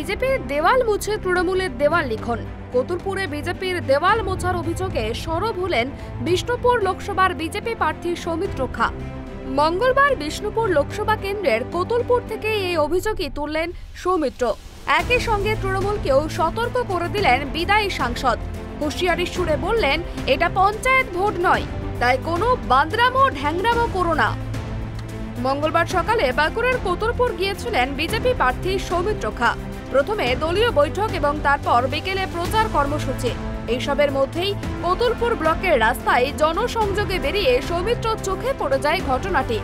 বিজেপির দেওয়াল মুছে তৃণমূলের দেওয়াল লিখন। কতুলপুরে বিজেপির দেওয়াল মোছার অভিযোগে সরব হলেন বিষ্ণুপুর লোকসভার বিজেপি প্রার্থী সৌমিত্র খা। মঙ্গলবার বিষ্ণুপুর লোকসভা কেন্দ্রের কতুলপুর থেকে এই অভিযোগই তুললেন সৌমিত্র। একই সঙ্গে তৃণমূলকেও সতর্ক করে দিলেন বিদায়ী সাংসদ। হুঁশিয়ারির সুরে বললেন, এটা পঞ্চায়েত ভোট নয়, তাই কোনো বাঁদরামো ঢ্যাংরামো করো না। মঙ্গলবার সকালে বাঁকুড়ার কতুলপুর গিয়েছিলেন বিজেপি প্রার্থী সৌমিত্র খা। প্রথমে দলীয় বৈঠক এবং তারপর বিকেলে প্রচার কর্মসূচি। এইসবের মধ্যেই কতুলপুর ব্লকের রাস্তায় জনসংযোগে বেরিয়ে সৌমিত্রর চোখে পড়ে যায় ঘটনাটি।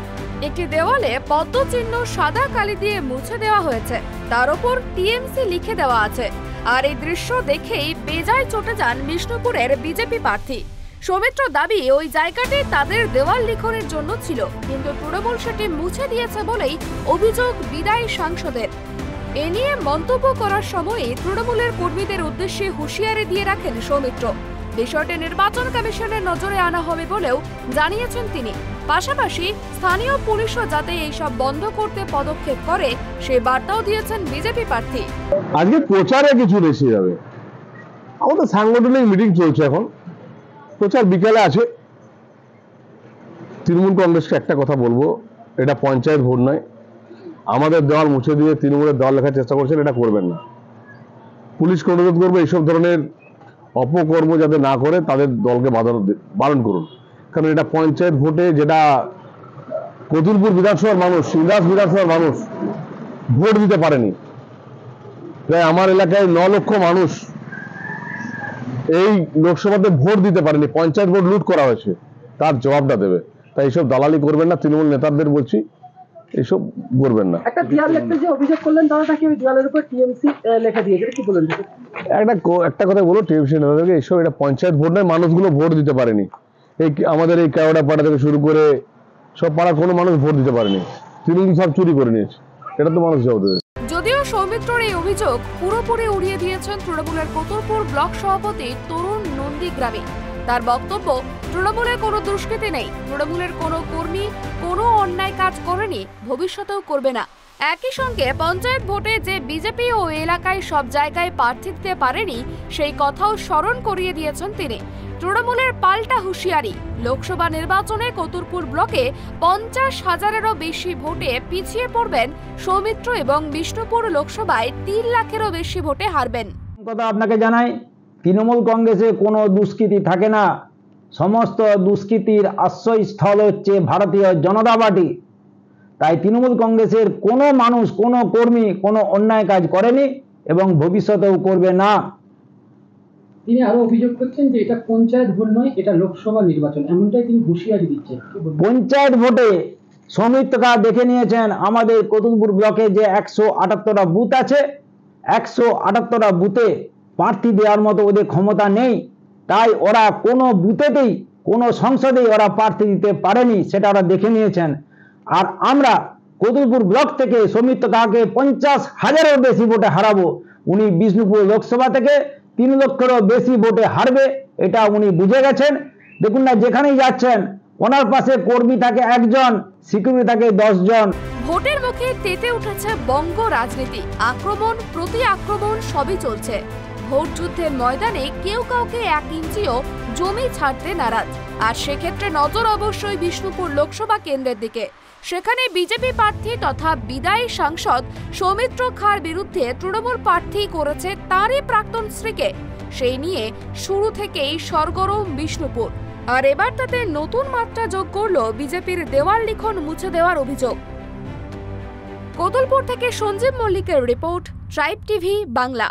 একটি দেওয়ালে পদ্মচিহ্ন সাদা কালি দিয়ে মুছে দেওয়া হয়েছে, তার উপর টিএমসি লিখে দেওয়া আছে। আর এই দৃশ্য দেখেই বেজায় চটে যান বিষ্ণুপুরের বিজেপি প্রার্থী। সৌমিত্র দাবি, ওই জায়গাটি তাদের দেওয়াল লিখনের জন্য ছিল, কিন্তু তৃণমূল সেটি মুছে দিয়েছে বলেই অভিযোগ বিদায়ী সাংসদের। এ নিয়ে মন্তব্য করার সময় তৃণমূলের কর্মীদের উদ্দেশ্যে হুঁশিয়ারি দিয়ে রাখেন সৌমিত্র। বিষয়টি নির্বাচন কমিশনের নজরে আনা হবে বলেও জানিয়েছেন তিনি। পাশাপাশি স্থানীয় পুলিশও যাতে এইসব বন্ধ করতে পদক্ষেপ করে সে বার্তাও দিয়েছেন বিজেপি প্রার্থী। আজকে প্রচারে কিছু বেশি যাবে, আমাদের সাংগঠনিক মিটিং চলছে, এখন প্রচার বিকেলে আছে। তৃণমূল কংগ্রেসকে একটা কথা বলবো, এটা পঞ্চায়েত ভোট নয়। আমাদের দেওয়াল মুছে দিয়ে তৃণমূলের দেওয়াল লেখার চেষ্টা করছেন, এটা করবেন না। পুলিশকে অনুরোধ করবো এইসব ধরনের অপকর্ম যাতে না করে তাদের দলকে বারণ করুন, কারণ এটা পঞ্চায়েত ভোটে, যেটা কতুলপুর বিধানসভার মানুষ, ইন্দাস বিধানসভার মানুষ ভোট দিতে পারেনি। প্রায় আমার এলাকায় 9 লক্ষ মানুষ এই লোকসভাতে ভোট দিতে পারেনি, পঞ্চায়েত ভোট লুট করা হয়েছে, তার জবাবটা দেবে। তাই এইসব দালালি করবেন না, তৃণমূল নেতাদের বলছি এইসব করবেন না। একটা দেওয়াল লিখতে যে অভিযোগ করলেন, তারা নাকি ওই দেওয়ালের উপর টিএমসি লেখা দিয়েছে, কি বলেন? একটা কথা বলো, টিএমসি নেতাদেরকে, এইসব এটা পঞ্চায়েত ভোট নয়, মানুষগুলো ভোট দিতে পারেনি। এই আমাদের এই কেওড়া পাড়া থেকে শুরু করে সব পাড়া কোনো মানুষ ভোট দিতে পারেনি, তৃণমূল সব চুরি করে নিয়েছে, এটা তো মানুষ জবাব দেবে। যদিও সৌমিত্রর এই অভিযোগ পুরোপুরি উড়িয়ে দিয়েছেন তৃণমূলের কতুলপুর ব্লক সভাপতি তরুণ নন্দীগ্রামী। তার বক্তব্য, তৃণমূলের কোনো দুষ্কৃতি নেই, তৃণমূলের কোনো কর্মী কোনো অন্যায় কাজ করেনি, ভবিষ্যতেও করবে না। একই সঙ্গে পঞ্চায়েত ভোটে যে বিজেপি ও এলাকায় সব জায়গায় প্রার্থী দিতে পারেনি সেই কথাও স্মরণ করিয়ে দিয়েছেন তিনি। তৃণমূলের পাল্টা হুঁশিয়ারি, লোকসভা নির্বাচনে কতুলপুর ব্লকে 50,000-এরও বেশি ভোটে পিছিয়ে পড়বেন সৌমিত্র এবং বিষ্ণুপুর লোকসভায় 3 লাখেরও বেশি ভোটে হারবেন। কথা আপনাকে জানাই, তৃণমূল কংগ্রেসে কোনো দুষ্কৃতি থাকে না, সমস্ত দুষ্কৃতির আশ্রয়স্থল হচ্ছে ভারতীয় জনতা পার্টি। তাই তৃণমূল কংগ্রেসের কোনো মানুষ, কোনো কর্মী কোনো অন্যায় কাজ করেনি এবং ভবিষ্যতেও করবে না। তিনি আরো অভিযোগ করছেন যে এটা পঞ্চায়েত ভোট নয়, এটা লোকসভা নির্বাচন, এমনটাই তিনি হুঁশিয়ারি দিচ্ছেন। পঞ্চায়েত ভোটে সৌমিত্র খা দেখে নিয়েছেন, আমাদের কতুলপুর ব্লকে যে 178টা বুথ আছে, 178টা বুথে প্রার্থী দেওয়ার মতো ওদের ক্ষমতা নেই। তাই ওরা কোনো বুথেতেই, কোনো সংসদেই ওরা প্রার্থী দিতে পারেনি, সেটা ওরা দেখে নিয়েছেন। আর আমরা কতুলপুর ব্লক থেকে সৌমিত্র খাকে 50,000-এরও বেশি ভোটে হারাবো। উনি বিষ্ণুপুর লোকসভা থেকে 3 লক্ষেরও বেশি ভোটে হারবে, এটা উনি বুঝে গেছেন। দেখুন না, যেখানেই যাচ্ছেন ওনার পাশে কর্মী থাকে 1 জন, সিকিউরিটি থাকে 10 জন। ভোটের মুখে তেতে উঠেছে বঙ্গ রাজনীতি, আক্রমণ প্রতি আক্রমণ সবই চলছে। ভোট যুদ্ধের ময়দানে কেউ কাউকে 1 ইঞ্চিও জমি ছাড়তে নারাজ। আর সেক্ষেত্রে নজর অবশ্যই বিষ্ণুপুর লোকসভা কেন্দ্রের দিকে। সেখানে বিজেপি প্রার্থী তথা বিদায়ী সাংসদ সৌমিত্র খার বিরুদ্ধে তৃণমূল প্রার্থী করেছে তারই প্রাক্তন স্ত্রীকে। সেই নিয়ে শুরু থেকেই সরগরম বিষ্ণুপুর। আর এবার তাতে নতুন মাত্রা যোগ করল বিজেপির দেওয়াল লিখন মুছে দেওয়ার অভিযোগ। কতুলপুর থেকে সঞ্জীব মল্লিকের রিপোর্ট, ট্রাইব টিভি বাংলা।